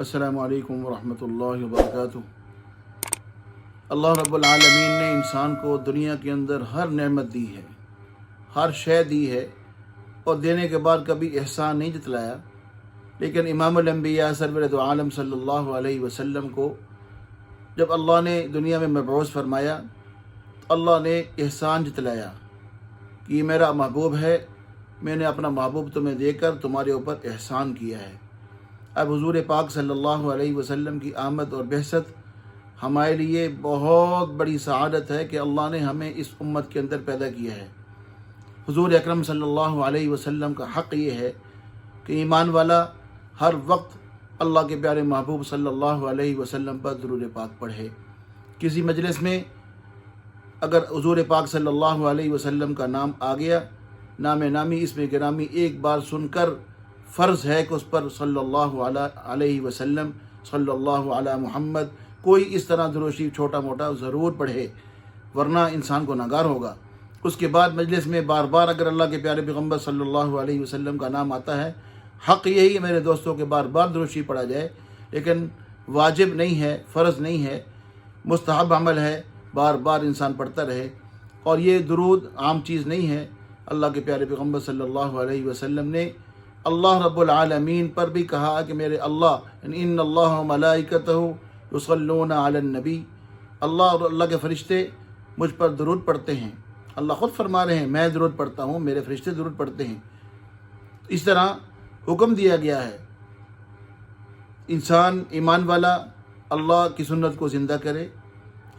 السلام علیکم ورحمۃ اللہ وبرکاتہ۔ اللہ رب العالمین نے انسان کو دنیا کے اندر ہر نعمت دی ہے، ہر شے دی ہے، اور دینے کے بعد کبھی احسان نہیں جتلایا۔ لیکن امام الانبیاء سرور دو عالم صلی اللہ علیہ وسلم کو جب اللہ نے دنیا میں مبعوث فرمایا تو اللہ نے احسان جتلایا کہ یہ میرا محبوب ہے، میں نے اپنا محبوب تمہیں دے کر تمہارے اوپر احسان کیا ہے۔ اب حضور پاک صلی اللہ علیہ وسلم کی آمد اور بعثت ہمارے لیے بہت بڑی سعادت ہے کہ اللہ نے ہمیں اس امت کے اندر پیدا کیا ہے۔ حضور اکرم صلی اللہ علیہ وسلم کا حق یہ ہے کہ ایمان والا ہر وقت اللہ کے پیارے محبوب صلی اللہ علیہ وسلم پر درود پاک پڑھے۔ کسی مجلس میں اگر حضور پاک صلی اللہ علیہ وسلم کا نام آ گیا، نام نامی اسم گرامی ایک بار سن کر فرض ہے کہ اس پر صلی اللہ علیہ وسلم، صلی اللہ علی محمد، کوئی اس طرح درود شریف چھوٹا موٹا ضرور پڑھے، ورنہ انسان کو ناگار ہوگا۔ اس کے بعد مجلس میں بار بار اگر اللہ کے پیارے پیغمبر صلی اللہ علیہ وسلم کا نام آتا ہے، حق یہی ہے میرے دوستوں کے بار بار درود شریف پڑھا جائے، لیکن واجب نہیں ہے، فرض نہیں ہے، مستحب عمل ہے، بار بار انسان پڑھتا رہے۔ اور یہ درود عام چیز نہیں ہے۔ اللہ کے پیارے پیغمبر صلی اللہ علیہ وسلم نے اللہ رب العالمین پر بھی کہا کہ میرے اللہ ان اللہ و ملائکتہ یصلون علی النبی، اللہ اور اللہ کے فرشتے مجھ پر درود پڑھتے ہیں۔ اللہ خود فرما رہے ہیں میں درود پڑھتا ہوں، میرے فرشتے درود پڑھتے ہیں۔ اس طرح حکم دیا گیا ہے انسان ایمان والا اللہ کی سنت کو زندہ کرے،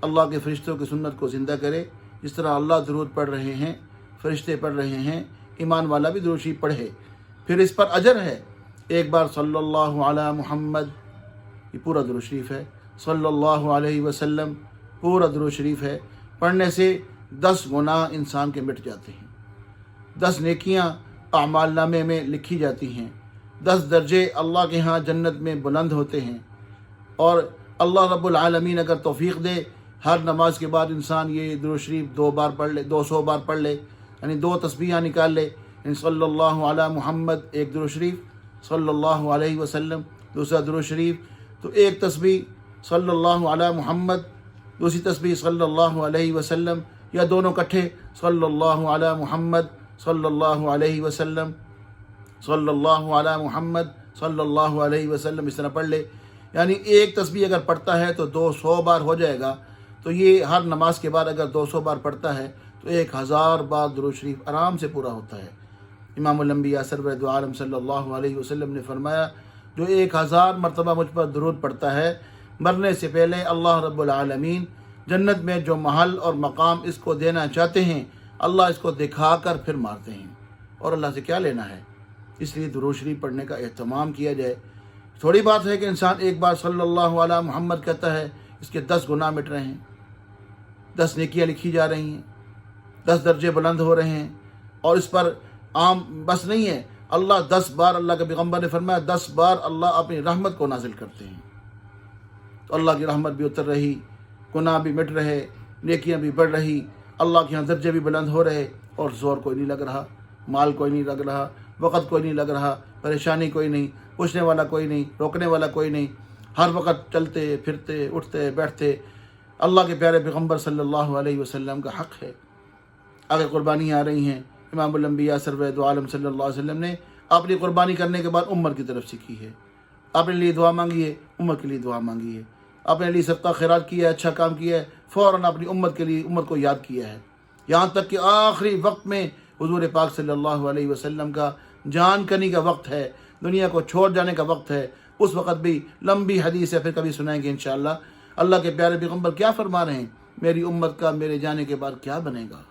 اللہ کے فرشتوں کی سنت کو زندہ کرے۔ جس طرح اللہ درود پڑھ رہے ہیں، فرشتے پڑھ رہے ہیں، ایمان والا بھی درود شریف پڑھے۔ پھر اس پر اجر ہے۔ ایک بار صلی اللہ علی محمد، یہ پورا درود شریف ہے، صلی اللہ علیہ وسلم پورا درود شریف ہے۔ پڑھنے سے 10 گناہ انسان کے مٹ جاتے ہیں، 10 نیکیاں اعمال نامے میں لکھی جاتی ہیں، 10 درجے اللہ کے ہاں جنت میں بلند ہوتے ہیں۔ اور اللہ رب العالمین اگر توفیق دے، ہر نماز کے بعد انسان یہ درود شریف 2 بار پڑھ لے، 200 بار پڑھ لے، یعنی 2 تسبیحاں نکال لے، صلی اللہ علی محمد ایک درود شریف، صلی اللہ علیہ وسلم دوسرا درود شریف، تو ایک تسبیح صلی اللہ علی محمد، دوسری تسبیح صلی اللہ علیہ وسلم، یا دونوں کٹھے صلی اللہ علی محمد صلی اللہ علیہ وسلم، صلی اللہ علی محمد صلی اللہ علیہ وسلم، اس طرح پڑھ لے۔ یعنی ایک تسبیح اگر پڑھتا ہے تو 200 بار ہو جائے گا۔ تو یہ ہر نماز کے بعد اگر 200 بار پڑھتا ہے تو 1000 بار درود شریف آرام سے پورا ہوتا ہے۔ امام الانبیاء سرور دو عالم صلی اللہ علیہ وسلم نے فرمایا جو 1000 مرتبہ مجھ پر درود پڑھتا ہے، مرنے سے پہلے اللہ رب العالمین جنت میں جو محل اور مقام اس کو دینا چاہتے ہیں، اللہ اس کو دکھا کر پھر مارتے ہیں۔ اور اللہ سے کیا لینا ہے؟ اس لیے درود شریف پڑھنے کا اہتمام کیا جائے۔ تھوڑی بات ہے کہ انسان ایک بار صلی اللہ علی محمد کہتا ہے، اس کے 10 گناہ مٹ رہے ہیں، 10 نیکیاں لکھی جا رہی ہیں، 10 درجے بلند ہو رہے ہیں۔ اور اس پر عام بس نہیں ہے، اللہ 10 بار، اللہ کے پیغمبر نے فرمایا 10 بار اللہ اپنی رحمت کو نازل کرتے ہیں۔ تو اللہ کی رحمت بھی اتر رہی، گناہ بھی مٹ رہے، نیکیاں بھی بڑھ رہی، اللہ کے یہاں درجے بھی بلند ہو رہے، اور زور کوئی نہیں لگ رہا، مال کوئی نہیں لگ رہا، وقت کوئی نہیں لگ رہا، پریشانی کوئی نہیں، پوچھنے والا کوئی نہیں، روکنے والا کوئی نہیں، ہر وقت چلتے پھرتے اٹھتے بیٹھتے۔ اللہ کے پیارے پیغمبر صلی اللہ علیہ وسلم کا حق ہے۔ اگر قربانیاں آ رہی ہیں، امام الانبیاء سرور دو عالم صلی اللہ علیہ وسلم نے اپنی قربانی کرنے کے بعد امت کی طرف سے کی ہے۔ اپنے لیے دعا مانگی ہے، امت کے لیے دعا مانگی ہے۔ اپنے لیے صدقہ خیرات کیا ہے، اچھا کام کیا ہے، فوراً اپنی امت کے لیے امت کو یاد کیا ہے۔ یہاں تک کہ آخری وقت میں حضور پاک صلی اللہ علیہ وسلم کا جان کنی کا وقت ہے، دنیا کو چھوڑ جانے کا وقت ہے، اس وقت بھی لمبی حدیث ہے، پھر کبھی سنائیں گے انشاءاللہ۔ اللہ کے پیارے پیغمبر کیا فرما رہے ہیں؟ میری امت کا میرے جانے کے بعد کیا بنے گا؟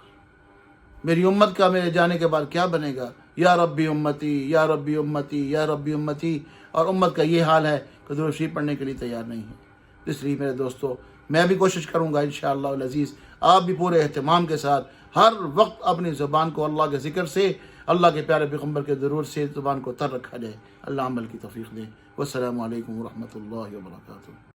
میری امت کا میرے جانے کے بعد کیا بنے گا؟ یا ربی امتی، یا ربی امتی، یا ربی امتی۔ اور امت کا یہ حال ہے کہ درود شریف پڑھنے کے لیے تیار نہیں ہے۔ اس لیے میرے دوستو، میں بھی کوشش کروں گا انشاءاللہ العزیز، آپ بھی پورے اہتمام کے ساتھ ہر وقت اپنی زبان کو اللہ کے ذکر سے، اللہ کے پیارے پیغمبر کے درود سے زبان کو تر رکھا جائے۔ اللہ عمل کی توفیق دے۔ والسلام علیکم ورحمۃ اللہ وبرکاتہ۔